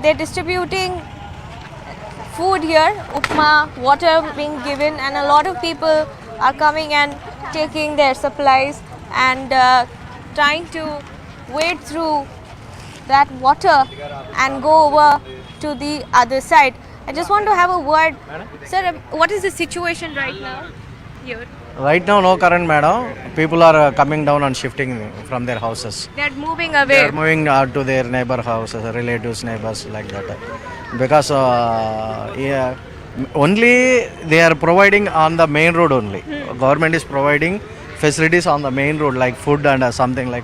[SPEAKER 13] they're distributing food here, upma, water being given, and a lot of people are coming and taking their supplies and trying to wade through that water and go over to the other side. I just want to have a word. Sir, what is the situation right now here?
[SPEAKER 14] Right now, no current, madam. People are coming down and shifting from their houses.
[SPEAKER 13] They are moving away.
[SPEAKER 14] They are moving to their neighbor houses, relatives, neighbors, like that. Because only they are providing on the main road only. Government is providing facilities on the main road like food and something like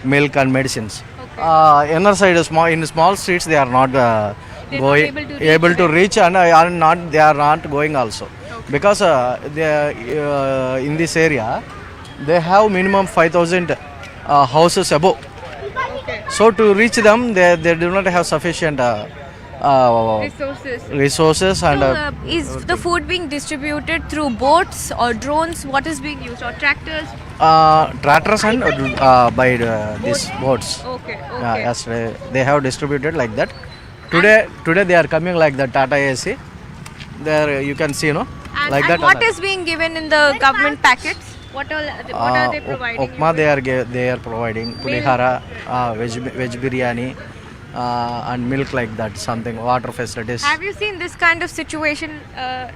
[SPEAKER 14] milk and medicines. Okay. Inner side, in small streets, they are not able to reach and they are not going also. Okay. Because in this area, they have minimum 5,000 houses above. Okay. So to reach them, they do not have sufficient resources and
[SPEAKER 13] so, is the food being distributed through boats or drones? What is being used, or tractors?
[SPEAKER 14] Tractors and by these boats.
[SPEAKER 13] Okay.
[SPEAKER 14] Yes, they have distributed like that. Today they are coming like the Tata AC. There you can see, no, like
[SPEAKER 13] and
[SPEAKER 14] that.
[SPEAKER 13] What is being given in the government packets? What are they providing?
[SPEAKER 14] Upma they are providing. Pulihara, veg biryani. And milk, like that, something, water facilities.
[SPEAKER 13] Have you seen this kind of situation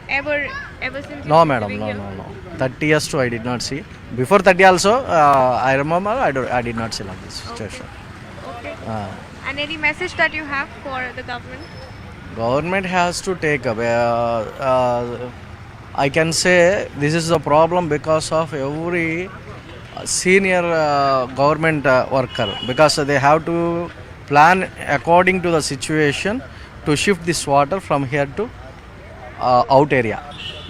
[SPEAKER 13] ever since?
[SPEAKER 14] No, madam, no. 30 years too, I did not see. Before 30 also, I remember I did not see like this situation.
[SPEAKER 13] Okay. And any message that you have for the government?
[SPEAKER 14] Government has to take away. I can say this is the problem because of every senior government worker, because they have to plan according to the situation to shift this water from here to out area,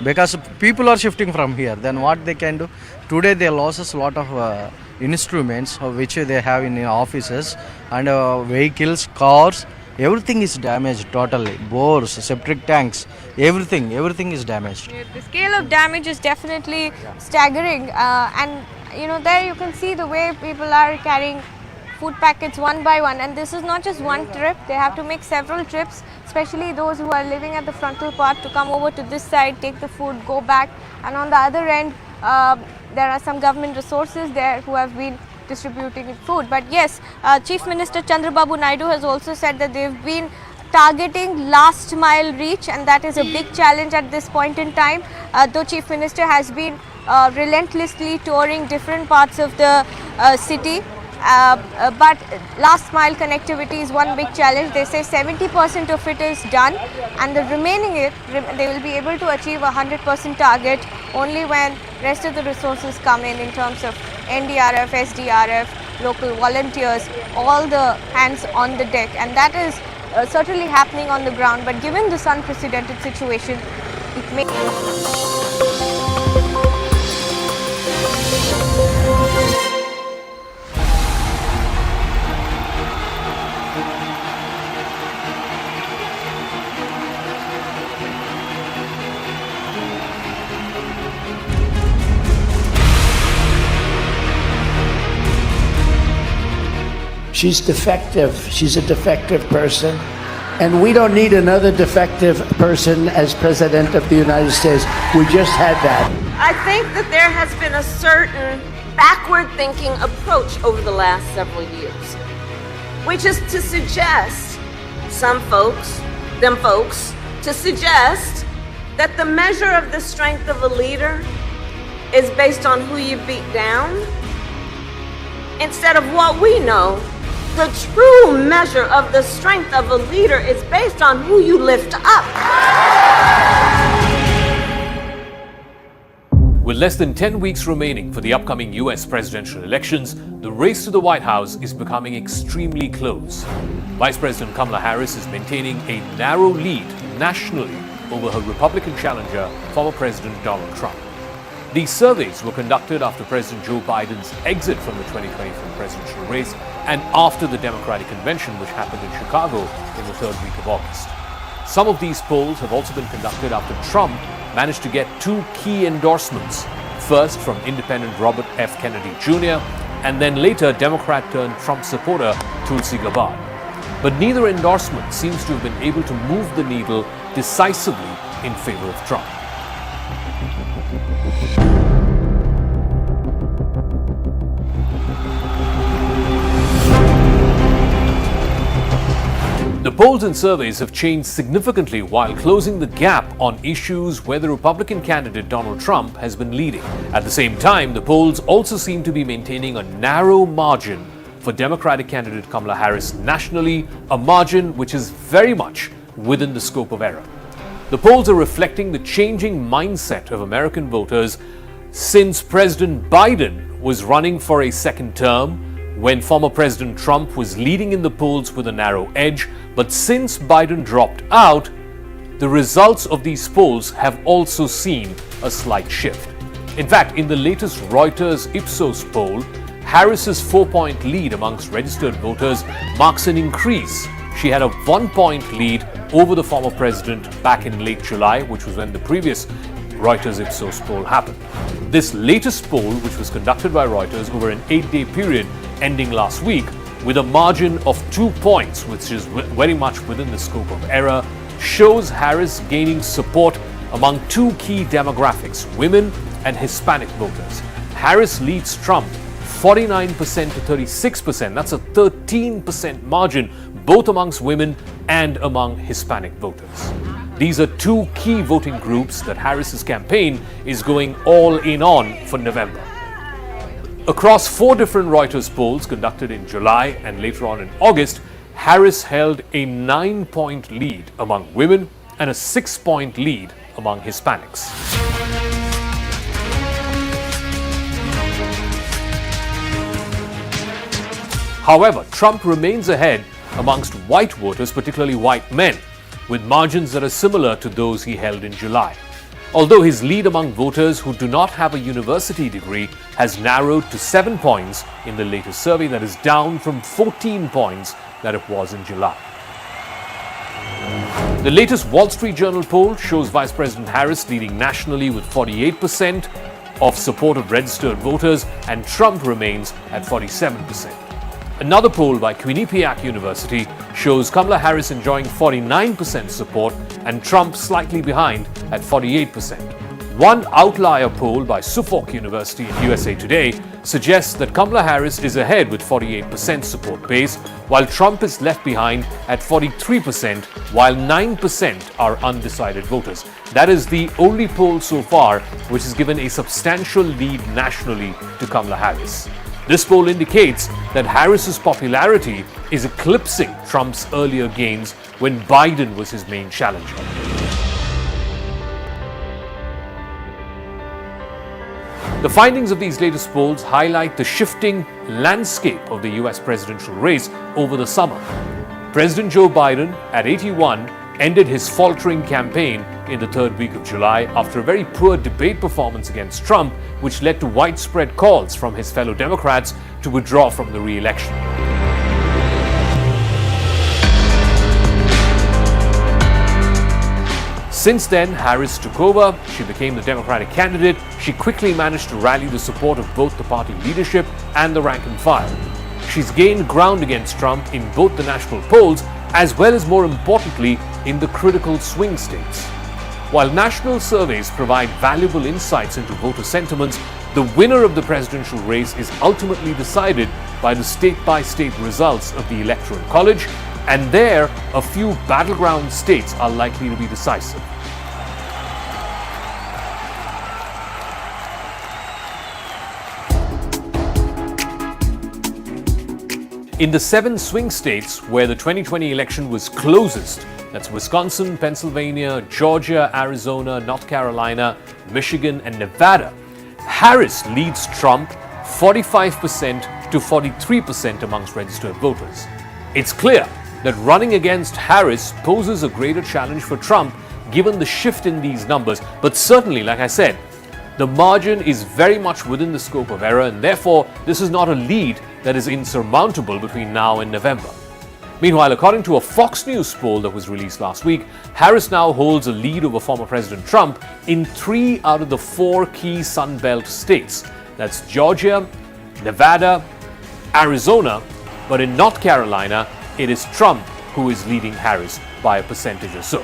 [SPEAKER 14] because people are shifting from here. Then what they can do? Today they lost a lot of instruments which they have in offices and vehicles, cars. Everything is damaged totally. Bores, septic tanks, everything is damaged.
[SPEAKER 13] The scale of damage is definitely staggering, and there you can see the way people are carrying food packets one by one, and this is not just one trip. They have to make several trips, especially those who are living at the frontal part, to come over to this side, take the food, go back, and on the other end there are some government resources there who have been distributing food. But yes, Chief Minister Chandrababu Naidu has also said that they've been targeting last mile reach, and that is a big challenge at this point in time. Though Chief Minister has been relentlessly touring different parts of the city, but last mile connectivity is one big challenge. They say 70% of it is done, and the remaining they will be able to achieve 100% target only when rest of the resources come in terms of NDRF, SDRF, local volunteers, all the hands on the deck, and that is certainly happening on the ground. But given this unprecedented situation, it may
[SPEAKER 15] She's defective. She's a defective person. And we don't need another defective person as President of the United States. We just had that.
[SPEAKER 16] I think that there has been a certain backward-thinking approach over the last several years, which is to suggest, them folks, to suggest that the measure of the strength of a leader is based on who you beat down, instead of what we know. The true measure of the strength of a leader is based on who you lift up.
[SPEAKER 1] With less than 10 weeks remaining for the upcoming US presidential elections, the race to the White House is becoming extremely close. Vice President Kamala Harris is maintaining a narrow lead nationally over her Republican challenger, former President Donald Trump. These surveys were conducted after President Joe Biden's exit from the 2024 presidential race and after the Democratic convention, which happened in Chicago in the third week of August. Some of these polls have also been conducted after Trump managed to get two key endorsements, first from independent Robert F. Kennedy Jr. and then later Democrat-turned-Trump supporter Tulsi Gabbard. But neither endorsement seems to have been able to move the needle decisively in favor of Trump. The polls and surveys have changed significantly while closing the gap on issues where the Republican candidate Donald Trump has been leading. At the same time, the polls also seem to be maintaining a narrow margin for Democratic candidate Kamala Harris nationally, a margin which is very much within the scope of error. The polls are reflecting the changing mindset of American voters since President Biden was running for a second term, when former President Trump was leading in the polls with a narrow edge. But since Biden dropped out, the results of these polls have also seen a slight shift. In fact, in the latest Reuters Ipsos poll, Harris's 4-point lead amongst registered voters marks an increase. She had a 1-point lead over the former president back in late July, which was when the previous Reuters Ipsos poll happened. This latest poll, which was conducted by Reuters over an 8-day period ending last week, with a margin of 2 points, which is very much within the scope of error, shows Harris gaining support among two key demographics, women and Hispanic voters. Harris leads Trump 49% to 36%. That's a 13% margin, both amongst women and among Hispanic voters. These are two key voting groups that Harris's campaign is going all in on for November. Across 4 different Reuters polls conducted in July and later on in August, Harris held a 9-point lead among women and a 6-point lead among Hispanics. However, Trump remains ahead amongst white voters, particularly white men, with margins that are similar to those he held in July. Although his lead among voters who do not have a university degree has narrowed to 7 points in the latest survey, that is down from 14 points that it was in July. The latest Wall Street Journal poll shows Vice President Harris leading nationally with 48% of support of registered voters, and Trump remains at 47%. Another poll by Quinnipiac University shows Kamala Harris enjoying 49% support and Trump slightly behind at 48%. One outlier poll by Suffolk University in USA Today suggests that Kamala Harris is ahead with 48% support base, while Trump is left behind at 43%, while 9% are undecided voters. That is the only poll so far which has given a substantial lead nationally to Kamala Harris. This poll indicates that Harris's popularity is eclipsing Trump's earlier gains when Biden was his main challenger. The findings of these latest polls highlight the shifting landscape of the US presidential race over the summer. President Joe Biden, at 81, ended his faltering campaign in the third week of July after a very poor debate performance against Trump, which led to widespread calls from his fellow Democrats to withdraw from the re-election. Since then, Harris took over. She became the Democratic candidate. She quickly managed to rally the support of both the party leadership and the rank and file. She's gained ground against Trump in both the national polls as well as, more importantly, in the critical swing states. While national surveys provide valuable insights into voter sentiments, the winner of the presidential race is ultimately decided by the state-by-state results of the Electoral College, and there, a few battleground states are likely to be decisive. In the 7 swing states where the 2020 election was closest, that's Wisconsin, Pennsylvania, Georgia, Arizona, North Carolina, Michigan, and Nevada, Harris leads Trump 45% to 43% amongst registered voters. It's clear that running against Harris poses a greater challenge for Trump given the shift in these numbers. But certainly, like I said, the margin is very much within the scope of error, and therefore this is not a lead that is insurmountable between now and November. Meanwhile, according to a Fox News poll that was released last week, Harris now holds a lead over former President Trump in 3 out of the 4 key Sun Belt states. That's Georgia, Nevada, Arizona, but in North Carolina, it is Trump who is leading Harris by a percentage or so.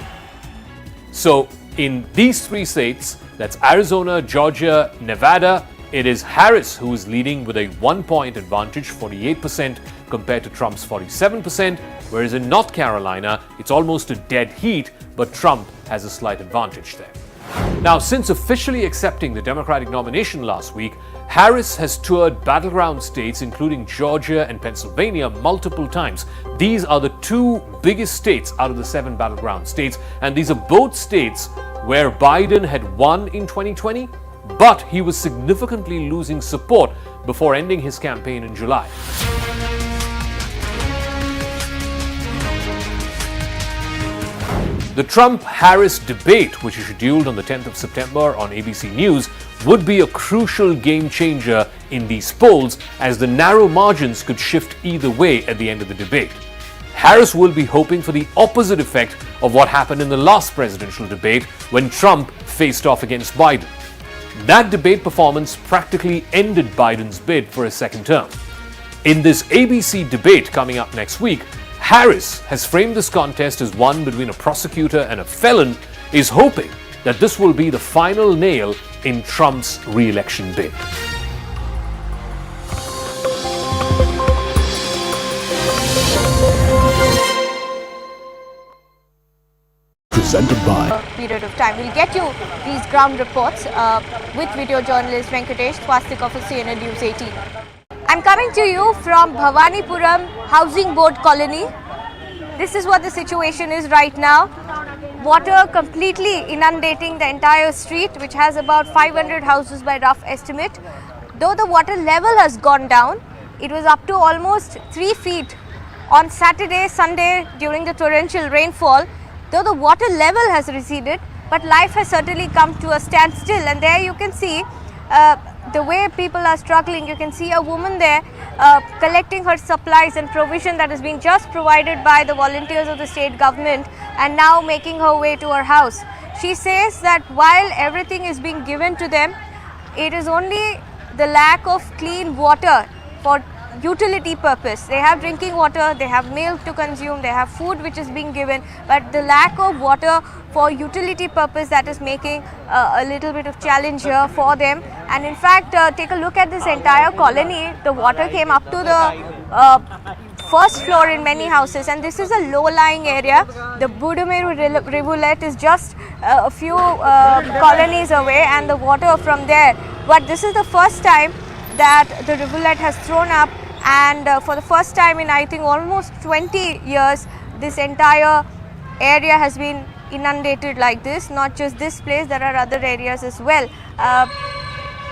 [SPEAKER 1] So in these 3 states, that's Arizona, Georgia, Nevada, it is Harris who is leading with a 1-point advantage, 48% compared to Trump's 47%, whereas in North Carolina, it's almost a dead heat, but Trump has a slight advantage there. Now, since officially accepting the Democratic nomination last week, Harris has toured battleground states including Georgia and Pennsylvania multiple times. These are the 2 biggest states out of the 7 battleground states, and these are both states where Biden had won in 2020, but he was significantly losing support before ending his campaign in July. The Trump-Harris debate, which is scheduled on the 10th of September on ABC News, would be a crucial game changer in these polls, as the narrow margins could shift either way at the end of the debate. Harris will be hoping for the opposite effect of what happened in the last presidential debate when Trump faced off against Biden. That debate performance practically ended Biden's bid for a second term. In this ABC debate coming up next week, Harris has framed this contest as one between a prosecutor and a felon, is hoping that this will be the final nail in Trump's re-election bid.
[SPEAKER 13] Presented by period of time. We'll get you these ground reports with video journalist Venkatesh Swastik of CNN News 18. I'm coming to you from Bhavanipuram Housing Board Colony. This is what the situation is right now. Water completely inundating the entire street, which has about 500 houses by rough estimate. Though the water level has gone down, it was up to almost 3 feet on Saturday, Sunday during the torrential rainfall. Though the water level has receded, but life has certainly come to a standstill, and there you can see the way people are struggling. You can see a woman there collecting her supplies and provision that has been just provided by the volunteers of the state government, and now making her way to her house. She says that while everything is being given to them, it is only the lack of clean water for utility purpose. They have drinking water, they have milk to consume, they have food which is being given, but the lack of water for utility purpose, that is making a little bit of challenge here for them. And in fact, take a look at this entire colony. The water came up to the first floor in many houses, and this is a low-lying area. The Budumeru rivulet is just a few colonies away, and the water from there. But this is the first time that the rivulet has thrown up, and for the first time in I think almost 20 years, this entire area has been inundated like this. Not just this place, there are other areas as well.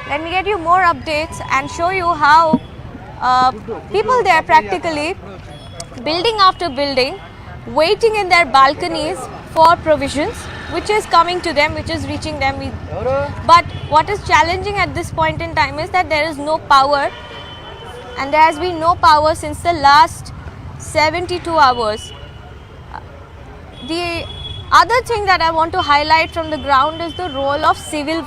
[SPEAKER 13] Let me get you more updates and show you how people there practically building after building, waiting in their balconies for provisions, which is coming to them, which is reaching them. But what is challenging at this point in time is that there is no power, and there has been no power since the last 72 hours. The other thing that I want to highlight from the ground is the role of civic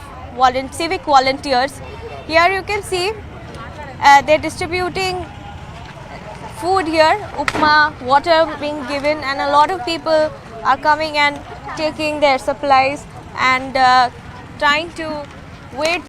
[SPEAKER 13] volunteers. Here you can see they're distributing food here, upma, water being given, and a lot of people are coming and taking their supplies and trying to wait